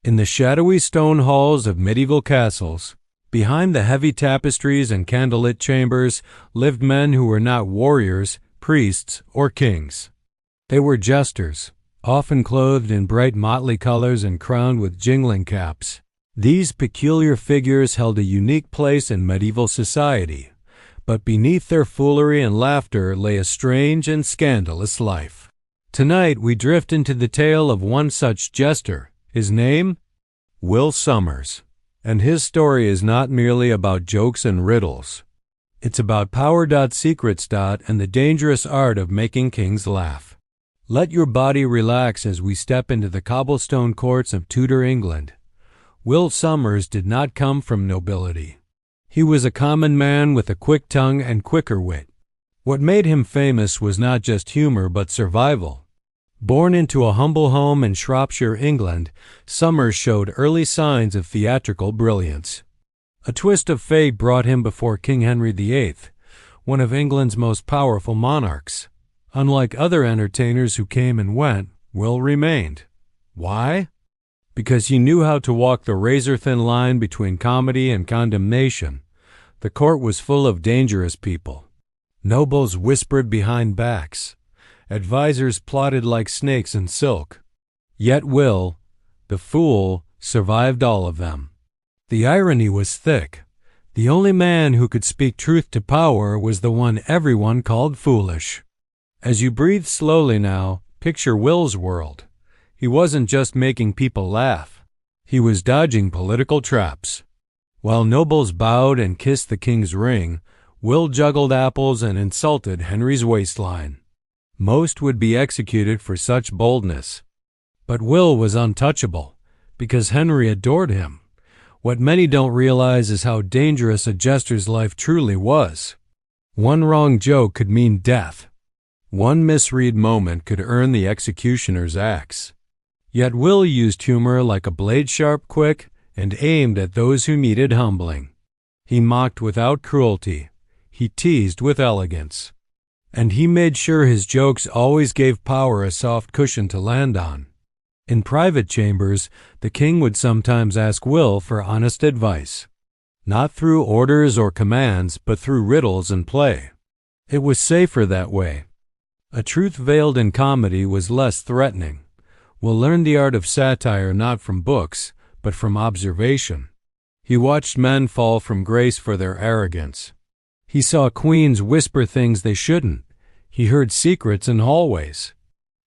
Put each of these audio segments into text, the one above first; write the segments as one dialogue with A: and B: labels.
A: In the shadowy stone halls of medieval castles, behind the heavy tapestries and candlelit chambers, lived men who were not warriors, priests, or kings. They were jesters, often clothed in bright motley colors and crowned with jingling caps. These peculiar figures held a unique place in medieval society, but beneath their foolery and laughter lay a strange and scandalous life. Tonight we drift into the tale of one such jester. His name? Will Sommers. And his story is not merely about jokes and riddles. It's about power, secrets, and the dangerous art of making kings laugh. Let your body relax as we step into the cobblestone courts of Tudor England. Will Sommers did not come from nobility. He was a common man with a quick tongue and quicker wit. What made him famous was not just humor but survival. Born into a humble home in Shropshire, England, Sommers showed early signs of theatrical brilliance. A twist of fate brought him before King Henry VIII, one of England's most powerful monarchs. Unlike other entertainers who came and went, Will remained. Why? Because he knew how to walk the razor-thin line between comedy and condemnation. The court was full of dangerous people. Nobles whispered behind backs. Advisors plotted like snakes in silk. Yet Will, the fool, survived all of them. The irony was thick. The only man who could speak truth to power was the one everyone called foolish. As you breathe slowly now, picture Will's world. He wasn't just making people laugh. He was dodging political traps. While nobles bowed and kissed the king's ring, Will juggled apples and insulted Henry's waistline. Most would be executed for such boldness. But Will was untouchable, because Henry adored him. What many don't realize is how dangerous a jester's life truly was. One wrong joke could mean death. One misread moment could earn the executioner's axe. Yet Will used humor like a blade sharp quick and aimed at those who needed humbling. He mocked without cruelty. He teased with elegance. And he made sure his jokes always gave power a soft cushion to land on. In private chambers, the king would sometimes ask Will for honest advice. Not through orders or commands, but through riddles and play. It was safer that way. A truth veiled in comedy was less threatening. Will learned the art of satire not from books, but from observation. He watched men fall from grace for their arrogance. He saw queens whisper things they shouldn't. He heard secrets in hallways.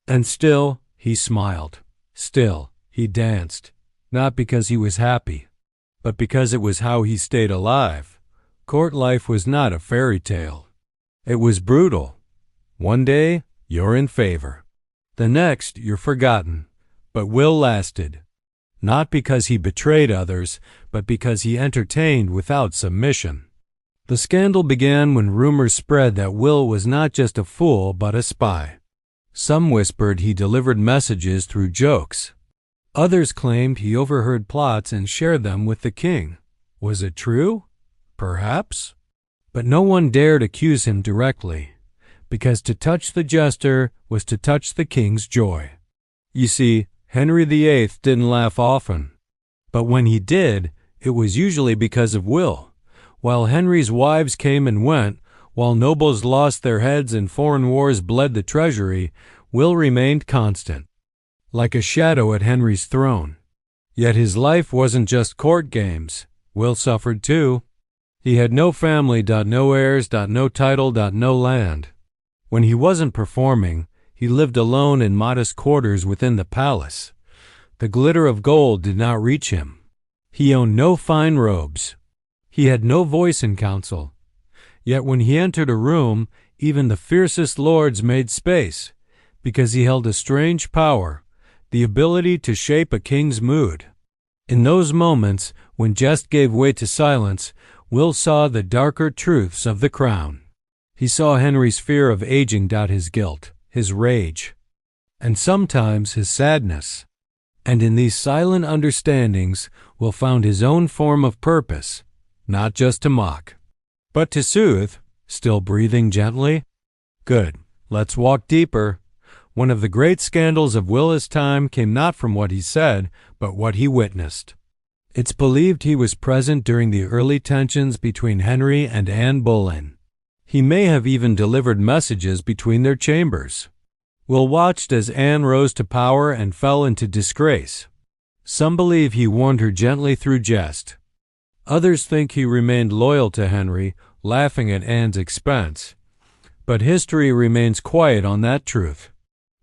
A: And still, he smiled. Still, he danced. Not because he was happy, but because it was how he stayed alive. Court life was not a fairy tale. It was brutal. One day, you're in favor. The next, you're forgotten. But Will lasted. Not because he betrayed others, but because he entertained without submission. The scandal began when rumors spread that Will was not just a fool, but a spy. Some whispered he delivered messages through jokes. Others claimed he overheard plots and shared them with the king. Was it true? Perhaps. But no one dared accuse him directly, because to touch the jester was to touch the king's joy. You see, Henry VIII didn't laugh often. But when he did, it was usually because of Will. While Henry's wives came and went, while nobles lost their heads and foreign wars bled the treasury, Will remained constant, like a shadow at Henry's throne. Yet his life wasn't just court games. Will suffered too. He had no family, no heirs, no title, no land. When he wasn't performing, he lived alone in modest quarters within the palace. The glitter of gold did not reach him. He owned no fine robes. He had no voice in council. Yet when he entered a room, even the fiercest lords made space, because he held a strange power, the ability to shape a king's mood. In those moments, when jest gave way to silence, Will saw the darker truths of the crown. He saw Henry's fear of aging, his guilt, his rage, and sometimes his sadness. And in these silent understandings, Will found his own form of purpose, not just to mock, but to soothe, still breathing gently. Good. Let's walk deeper. One of the great scandals of Will's time came not from what he said, but what he witnessed. It's believed he was present during the early tensions between Henry and Anne Boleyn. He may have even delivered messages between their chambers. Will watched as Anne rose to power and fell into disgrace. Some believe he warned her gently through jest. Others think he remained loyal to Henry, laughing at Anne's expense. But history remains quiet on that truth.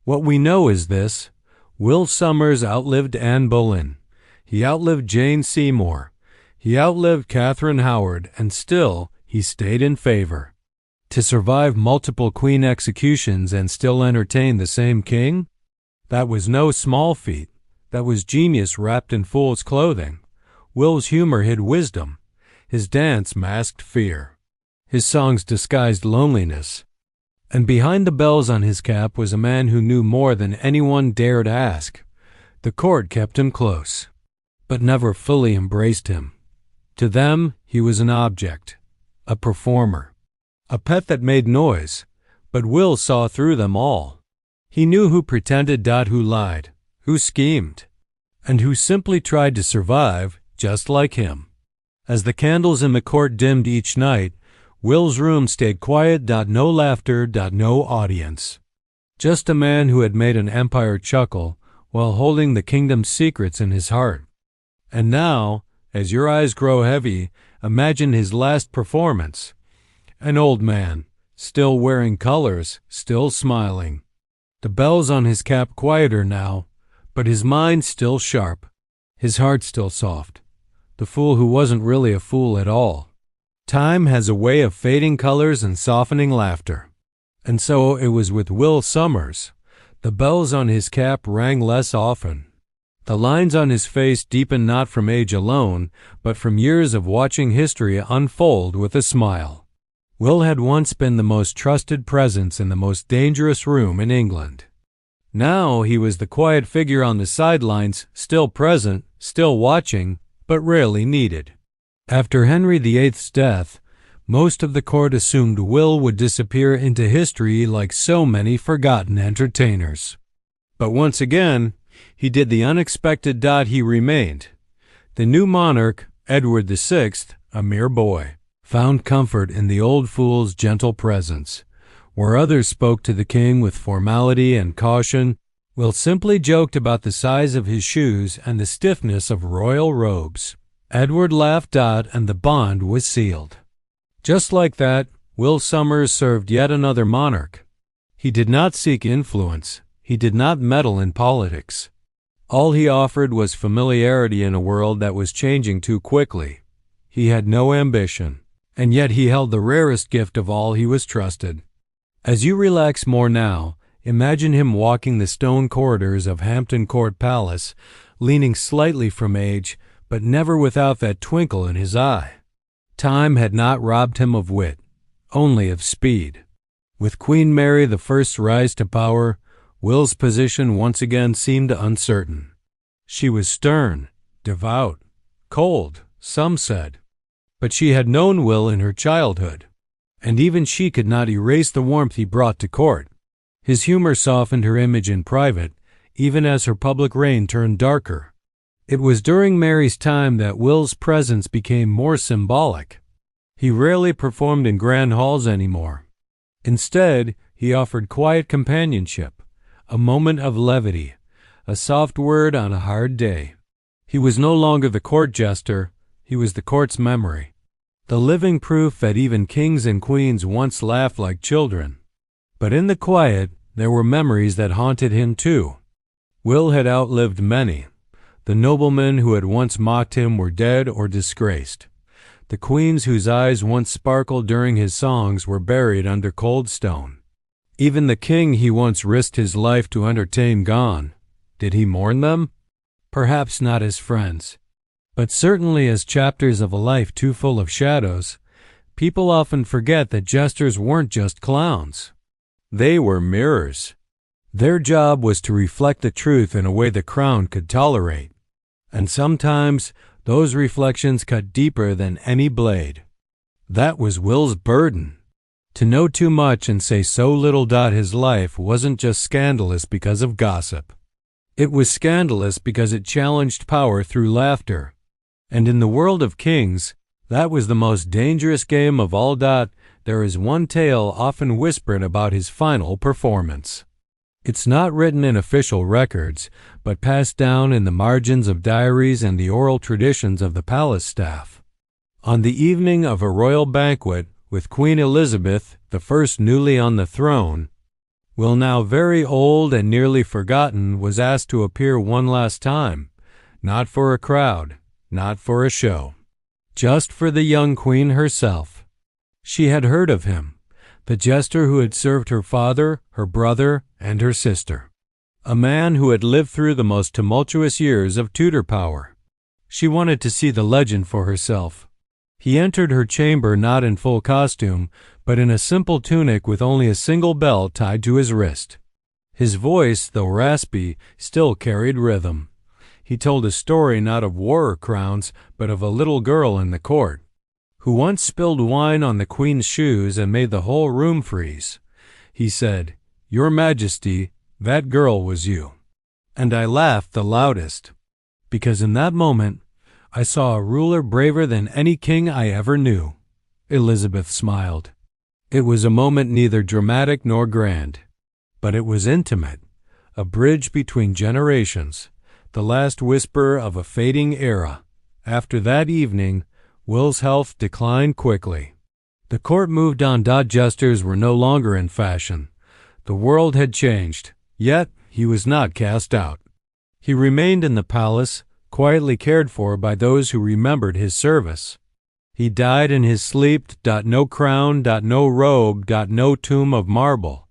A: What we know is this: Will Somers outlived Anne Boleyn. He outlived Jane Seymour. He outlived Catherine Howard, and still he stayed in favor. To survive multiple queen executions and still entertain the same king? That was no small feat. That was genius wrapped in fool's clothing. Will's humor hid wisdom. His dance masked fear. His songs disguised loneliness. And behind the bells on his cap was a man who knew more than anyone dared ask. The court kept him close, but never fully embraced him. To them, he was an object, a performer, a pet that made noise, but Will saw through them all. He knew who pretended, who lied, who schemed, and who simply tried to survive just like him. As the candles in the court dimmed each night, Will's room stayed quiet. No laughter, no audience. Just a man who had made an empire chuckle while holding the kingdom's secrets in his heart. And now, as your eyes grow heavy, imagine his last performance. An old man, still wearing colors, still smiling. The bells on his cap quieter now, but his mind still sharp, his heart still soft. The fool who wasn't really a fool at all. Time has a way of fading colors and softening laughter. And so it was with Will Somers. The bells on his cap rang less often. The lines on his face deepened not from age alone, but from years of watching history unfold with a smile. Will had once been the most trusted presence in the most dangerous room in England. Now he was the quiet figure on the sidelines, still present, still watching, but rarely needed. After Henry VIII's death, most of the court assumed Will would disappear into history like so many forgotten entertainers. But once again, he did the unexpected. He remained. The new monarch, Edward VI, a mere boy, found comfort in the old fool's gentle presence. Where others spoke to the king with formality and caution, Will simply joked about the size of his shoes and the stiffness of royal robes. Edward laughed, and the bond was sealed. Just like that, Will Somers served yet another monarch. He did not seek influence. He did not meddle in politics. All he offered was familiarity in a world that was changing too quickly. He had no ambition, and yet he held the rarest gift of all: he was trusted. As you relax more now, imagine him walking the stone corridors of Hampton Court Palace, leaning slightly from age, but never without that twinkle in his eye. Time had not robbed him of wit, only of speed. With Queen Mary I's rise to power, Will's position once again seemed uncertain. She was stern, devout, cold, some said. But she had known Will in her childhood, and even she could not erase the warmth he brought to court. His humor softened her image in private, even as her public reign turned darker. It was during Mary's time that Will's presence became more symbolic. He rarely performed in grand halls anymore. Instead, he offered quiet companionship, a moment of levity, a soft word on a hard day. He was no longer the court jester, he was the court's memory, the living proof that even kings and queens once laughed like children. But in the quiet, there were memories that haunted him too. Will had outlived many. The noblemen who had once mocked him were dead or disgraced. The queens whose eyes once sparkled during his songs were buried under cold stone. Even the king he once risked his life to entertain gone. Did he mourn them? Perhaps not as friends, but certainly as chapters of a life too full of shadows. People often forget that jesters weren't just clowns. They were mirrors. Their job was to reflect the truth in a way the crown could tolerate. And sometimes those reflections cut deeper than any blade. That was Will's burden. To know too much and say so little. His life wasn't just scandalous because of gossip. It was scandalous because it challenged power through laughter. And in the world of kings, that was the most dangerous game of all. There is one tale often whispered about his final performance. It's not written in official records, but passed down in the margins of diaries and the oral traditions of the palace staff. On the evening of a royal banquet with Queen Elizabeth, the first newly on the throne, Will, now very old and nearly forgotten, was asked to appear one last time, not for a crowd, not for a show, just for the young queen herself. She had heard of him, the jester who had served her father, her brother, and her sister, a man who had lived through the most tumultuous years of Tudor power. She wanted to see the legend for herself. He entered her chamber not in full costume, but in a simple tunic with only a single bell tied to his wrist. His voice, though raspy, still carried rhythm. He told a story not of war or crowns, but of a little girl in the court, who once spilled wine on the queen's shoes and made the whole room freeze. He said, "Your Majesty, that girl was you." And I laughed the loudest, because in that moment I saw a ruler braver than any king I ever knew. Elizabeth smiled. It was a moment neither dramatic nor grand, but it was intimate, a bridge between generations, the last whisper of a fading era. After that evening, Will's health declined quickly. The court moved on. Jesters were no longer in fashion. The world had changed, yet he was not cast out. He remained in the palace, quietly cared for by those who remembered his service. He died in his sleep. No crown, no robe, no tomb of marble.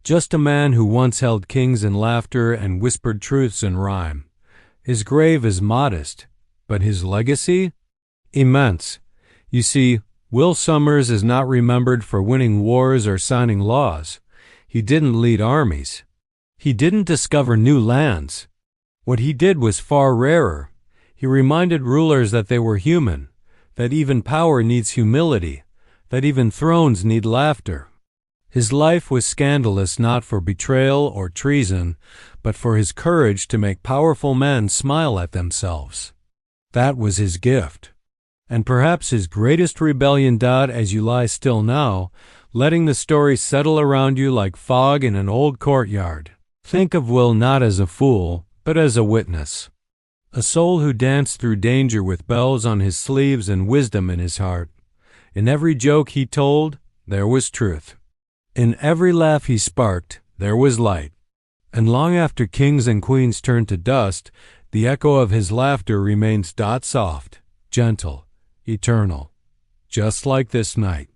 A: Just a man who once held kings in laughter and whispered truths in rhyme. His grave is modest, but his legacy? Immense. You see, Will Sommers is not remembered for winning wars or signing laws. He didn't lead armies. He didn't discover new lands. What he did was far rarer. He reminded rulers that they were human, that even power needs humility, that even thrones need laughter. His life was scandalous not for betrayal or treason, but for his courage to make powerful men smile at themselves. That was his gift. And perhaps his greatest rebellion. As you lie still now, letting the story settle around you like fog in an old courtyard, think of Will not as a fool, but as a witness. A soul who danced through danger with bells on his sleeves and wisdom in his heart. In every joke he told, there was truth. In every laugh he sparked, there was light. And long after kings and queens turned to dust, the echo of his laughter remains soft, gentle, eternal, just like this night.